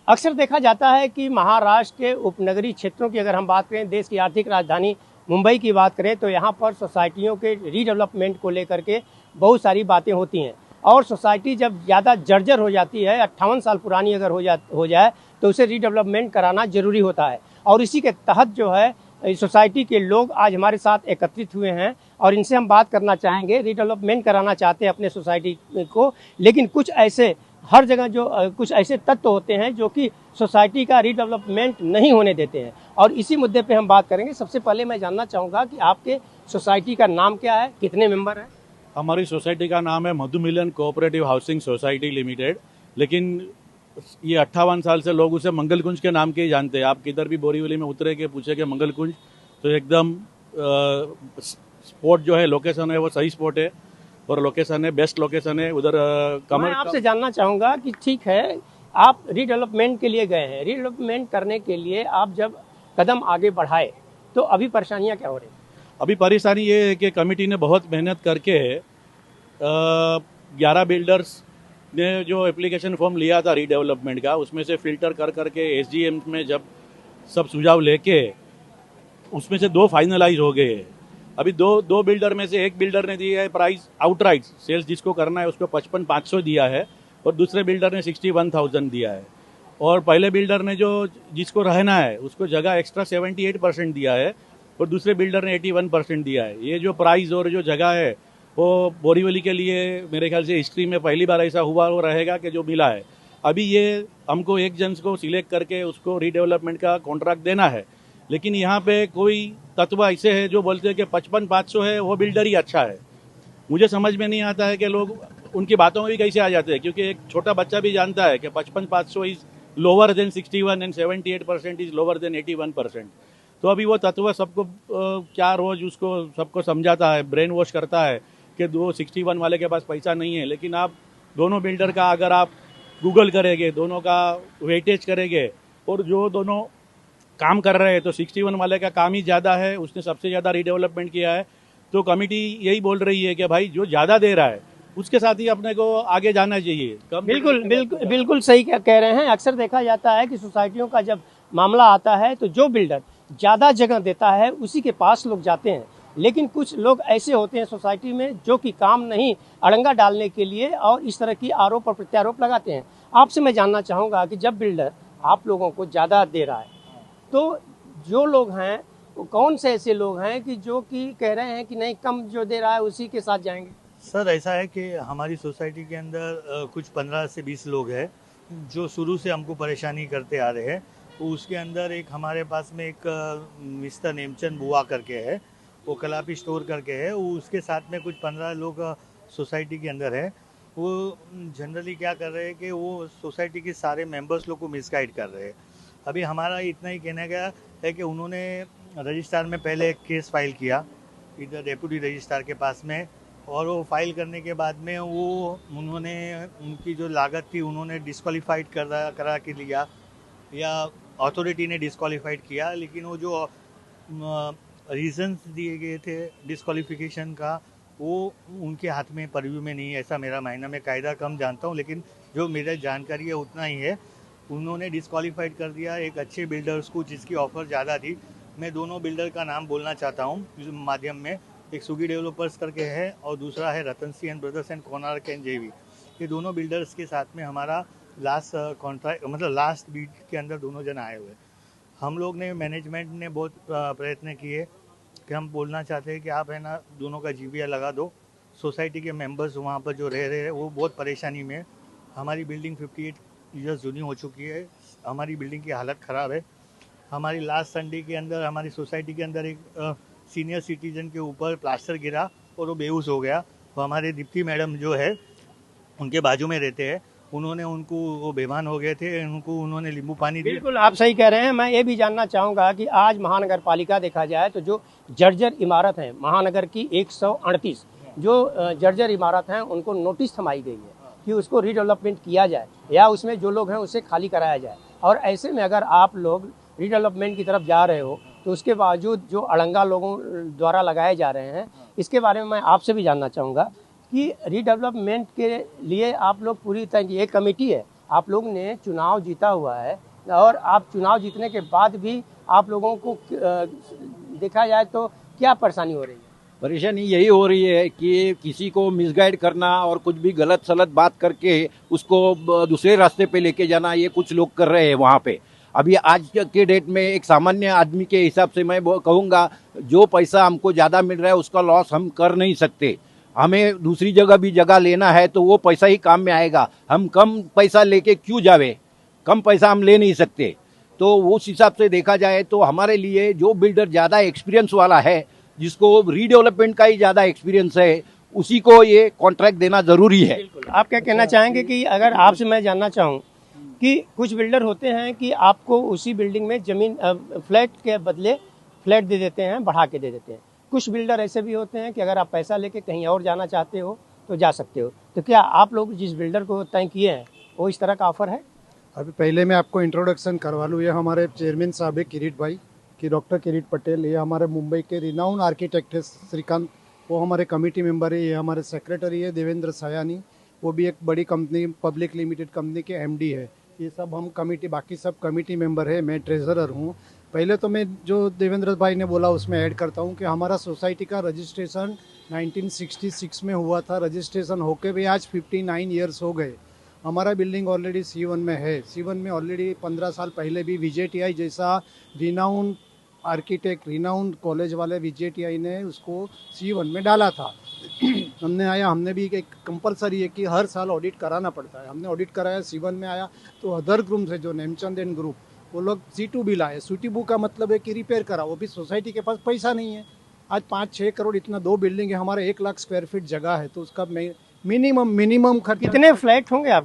अक्सर देखा जाता है कि महाराष्ट्र के उपनगरीय क्षेत्रों की अगर हम बात करें, देश की आर्थिक राजधानी मुंबई की बात करें, तो यहाँ पर सोसाइटियों के रीडेवलपमेंट को लेकर के बहुत सारी बातें होती हैं। और सोसाइटी जब ज़्यादा जर्जर हो जाती है, 58 साल पुरानी अगर हो जाए तो उसे रीडेवलपमेंट कराना ज़रूरी होता है। और इसी के तहत जो है सोसाइटी के लोग आज हमारे साथ एकत्रित हुए हैं और इनसे हम बात करना चाहेंगे। रीडेवलपमेंट कराना चाहते हैं अपने सोसाइटी को, लेकिन कुछ ऐसे हर जगह जो कुछ ऐसे तत्व होते हैं जो कि सोसाइटी का रीडेवलपमेंट नहीं होने देते हैं, और इसी मुद्दे पे हम बात करेंगे। सबसे पहले मैं जानना चाहूँगा कि आपके सोसाइटी का नाम क्या है, कितने मेंबर हैं? हमारी सोसाइटी का नाम है मधु मिलन कोऑपरेटिव हाउसिंग सोसाइटी लिमिटेड, लेकिन ये 58 साल से लोग उसे मंगल कुंज के नाम के ही जानते हैं। आप किधर भी बोरीवली में उतरे के पूछे कि मंगल कुंज, तो एकदम स्पॉट जो है, लोकेशन है, वो सही स्पॉट है और लोकेशन है, बेस्ट लोकेशन है उधर। मैं आपसे जानना चाहूँगा कि ठीक है, आप रीडेवलपमेंट के लिए गए हैं, रीडेवलपमेंट करने के लिए आप जब कदम आगे बढ़ाए तो अभी परेशानियाँ क्या हो रही हैं? अभी परेशानी ये है कि कमेटी ने बहुत मेहनत करके 11 बिल्डर्स ने जो एप्लीकेशन फॉर्म लिया था रीडेवलपमेंट का, उसमें से फिल्टर कर करके एसडीएम में जब सब सुझाव लेके उसमें से 2 फाइनलाइज हो गए। अभी दो बिल्डर में से एक बिल्डर ने दिया है प्राइस आउटराइट सेल्स जिसको करना है उसको 55,500 दिया है, और दूसरे बिल्डर ने 61,000 दिया है। और पहले बिल्डर ने जिसको रहना है उसको जगह एक्स्ट्रा 78% दिया है, और दूसरे बिल्डर ने 81% दिया है। ये जो प्राइस और जो जगह है वो बोरीवली के लिए मेरे ख्याल से हिस्ट्री में पहली बार ऐसा हुआ वो रहेगा कि जो मिला है। अभी ये हमको एक जन को सिलेक्ट करके उसको रीडेवलपमेंट का कॉन्ट्रैक्ट देना है, लेकिन यहाँ पे कोई तत्व ऐसे है जो बोलते हैं कि 55,500 है वो बिल्डर ही अच्छा है। मुझे समझ में नहीं आता है कि लोग उनकी बातों में भी कैसे आ जाते हैं, क्योंकि एक छोटा बच्चा भी जानता है कि 55,500 is lower than 61 and 78% is lower than 81%। तो अभी वो तत्व सबको क्या रोज उसको सबको समझाता है, ब्रेन वॉश करता है कि 61 वाले के पास पैसा नहीं है। लेकिन आप दोनों बिल्डर का अगर आप गूगल करेंगे, दोनों का वेटेज करेंगे और जो दोनों काम कर रहे हैं, तो 61 वाले का काम ही ज़्यादा है, उसने सबसे ज़्यादा रीडेवलपमेंट किया है। तो कमेटी यही बोल रही है कि भाई जो ज़्यादा दे रहा है उसके साथ ही अपने को आगे जाना चाहिए। बिल्कुल सही कह रहे हैं। अक्सर देखा जाता है कि सोसाइटियों का जब मामला आता है तो जो बिल्डर ज़्यादा जगह देता है उसी के पास लोग जाते हैं, लेकिन कुछ लोग ऐसे होते हैं सोसाइटी में जो कि काम नहीं, अड़ंगा डालने के लिए और इस तरह की आरोप और प्रत्यारोप लगाते हैं। आपसे मैं जानना चाहूँगा कि जब बिल्डर आप लोगों को ज़्यादा दे रहा है तो जो लोग हैं वो कौन से ऐसे लोग हैं कि जो कि कह रहे हैं कि नहीं, कम जो दे रहा है उसी के साथ जाएंगे? सर, ऐसा है कि हमारी सोसाइटी के अंदर कुछ 15 से 20 लोग हैं जो शुरू से हमको परेशानी करते आ रहे हैं। तो उसके अंदर एक हमारे पास में एक मिस्टर नेमचंद बुआ करके है, वो कलापी स्टोर करके है, वो उसके साथ में कुछ 15 लोग सोसाइटी के अंदर है। वो जनरली क्या कर रहे हैं कि वो सोसाइटी के सारे मेंबर्स लोग को मिसगाइड कर रहे हैं। अभी हमारा इतना ही कहना गया है कि उन्होंने रजिस्ट्रार में पहले एक केस फाइल किया इधर डेप्यूटी रजिस्ट्रार के पास में, और वो फाइल करने के बाद में उन्होंने उनकी जो लागत थी उन्होंने डिस्क्वालीफाइड करा के लिया, या अथॉरिटी ने डिस्क्वालीफाइड किया। लेकिन वो जो रीजंस दिए गए थे डिस्क्वालिफिकेशन का वो उनके हाथ में परव्यू में नहीं है, ऐसा मेरा मायना। मैं कायदा कम जानता हूँ, लेकिन जो मेरा जानकारी है उतना ही है। उन्होंने डिस्क्वालीफाइड कर दिया एक अच्छे बिल्डर्स को जिसकी ऑफ़र ज़्यादा थी। मैं दोनों बिल्डर का नाम बोलना चाहता हूँ इस माध्यम में। एक सुगी डेवलपर्स करके है और दूसरा है Ratan C and brothers and Konark and JV. ये दोनों बिल्डर्स के साथ में हमारा लास्ट कॉन्ट्रैक्ट मतलब लास्ट बीट के अंदर दोनों जन आए हुए। हम लोग ने मैनेजमेंट ने बहुत प्रयत्न किए कि हम बोलना चाहते हैं कि आप है ना दोनों का जीवीआर लगा दो। सोसाइटी के मेंबर्स वहाँ पर जो रह रहे हैं वो बहुत परेशानी में। हमारी बिल्डिंग 58 ईयर्स जूनी हो चुकी है, हमारी बिल्डिंग की हालत ख़राब है। हमारी लास्ट संडे के अंदर हमारी सोसाइटी के अंदर एक सीनियर सिटीजन के ऊपर प्लास्टर गिरा और वो बेहोश हो गया। तो हमारे दीप्ति मैडम जो है उनके बाजू में रहते हैं, उन्होंने उनको वो बेभान हो गए थे, उन्होंने नींबू पानी दिया। बिल्कुल आप सही कह रहे हैं। मैं ये भी जानना चाहूँगा कि आज महानगर पालिका देखा जाए तो जो जर्जर इमारत है महानगर की 138 जो जर्जर इमारत हैं उनको नोटिस थमाई गई है कि उसको रीडेवलपमेंट किया जाए या उसमें जो लोग हैं उसे खाली कराया जाए। और ऐसे में अगर आप लोग रीडेवलपमेंट की तरफ जा रहे हो तो उसके बावजूद जो अड़ंगा लोगों द्वारा लगाए जा रहे हैं, इसके बारे में मैं आपसे भी जानना चाहूँगा कि रीडेवलपमेंट के लिए आप लोग पूरी तरह की एक कमेटी है आप लोग ने चुनाव जीता हुआ है और आप चुनाव जीतने के बाद भी आप लोगों को देखा जाए तो क्या परेशानी हो रही है? परेशानी यही हो रही है कि किसी को मिसगाइड करना और कुछ भी गलत सलत बात करके उसको दूसरे रास्ते पे लेके जाना, ये कुछ लोग कर रहे हैं वहाँ पे। अभी आज के डेट में एक सामान्य आदमी के हिसाब से मैं कहूँगा, जो पैसा हमको ज़्यादा मिल रहा है उसका लॉस हम कर नहीं सकते। हमें दूसरी जगह भी जगह लेना है तो वो पैसा ही काम में आएगा। हम कम पैसा लेके क्यों जावे? कम पैसा हम ले नहीं सकते। तो उस हिसाब से देखा जाए तो हमारे लिए जो बिल्डर ज़्यादा एक्सपीरियंस वाला है, जिसको रीडेवलपमेंट का ही ज़्यादा एक्सपीरियंस है, उसी को ये कॉन्ट्रैक्ट देना ज़रूरी है। आप क्या कहना चाहेंगे कि अगर आपसे मैं जानना चाहूँ कि कुछ बिल्डर होते हैं कि आपको उसी बिल्डिंग में ज़मीन फ्लैट के बदले फ्लैट दे देते हैं, बढ़ा के दे देते हैं। कुछ बिल्डर ऐसे भी होते हैं कि अगर आप पैसा लेके कहीं और जाना चाहते हो तो जा सकते हो। तो क्या आप लोग जिस बिल्डर को तय किए हैं वो इस तरह का ऑफर है? अभी पहले मैं आपको इंट्रोडक्शन करवा लूँ। ये हमारे चेयरमैन साहब है किरीट भाई, कि डॉक्टर किरीट पटेल। ये हमारे मुंबई के रिनाउन आर्किटेक्ट है श्रीकांत, वो हमारे कमेटी मेंबर है। ये हमारे सेक्रेटरी है देवेंद्र सायानी, वो भी एक बड़ी कंपनी पब्लिक लिमिटेड कंपनी के एमडी है। ये सब हम कमेटी, बाकी सब कमेटी मेंबर है। मैं ट्रेजरर हूँ। पहले तो मैं जो देवेंद्र भाई ने बोला उसमें ऐड करता हूँ कि हमारा सोसाइटी का रजिस्ट्रेशन 1966 में हुआ था। रजिस्ट्रेशन होके भी आज 59 ईयर्स हो गए। हमारा बिल्डिंग ऑलरेडी C1 में है। C1 में ऑलरेडी 15 साल पहले भी VJTI जैसा रिनाउन आर्किटेक्ट, रिनाउन कॉलेज वाले VJTI ने उसको C1 में डाला था। हमने भी एक कंपलसरी है कि हर साल ऑडिट कराना पड़ता है। हमने ऑडिट कराया, C1 में आया तो अदर ग्रुप है जो नेमचंद एंड ग्रुप, वो लोग C2 भी लाए। C2 का मतलब है कि रिपेयर करा, वो भी सोसाइटी के पास पैसा नहीं है। आज 5-6 करोड़ इतना 2 बिल्डिंग है, हमारा 1 लाख स्क्वायर फीट जगह है, तो उसका मिनिमम खर्च। कितने फ्लैट होंगे आप?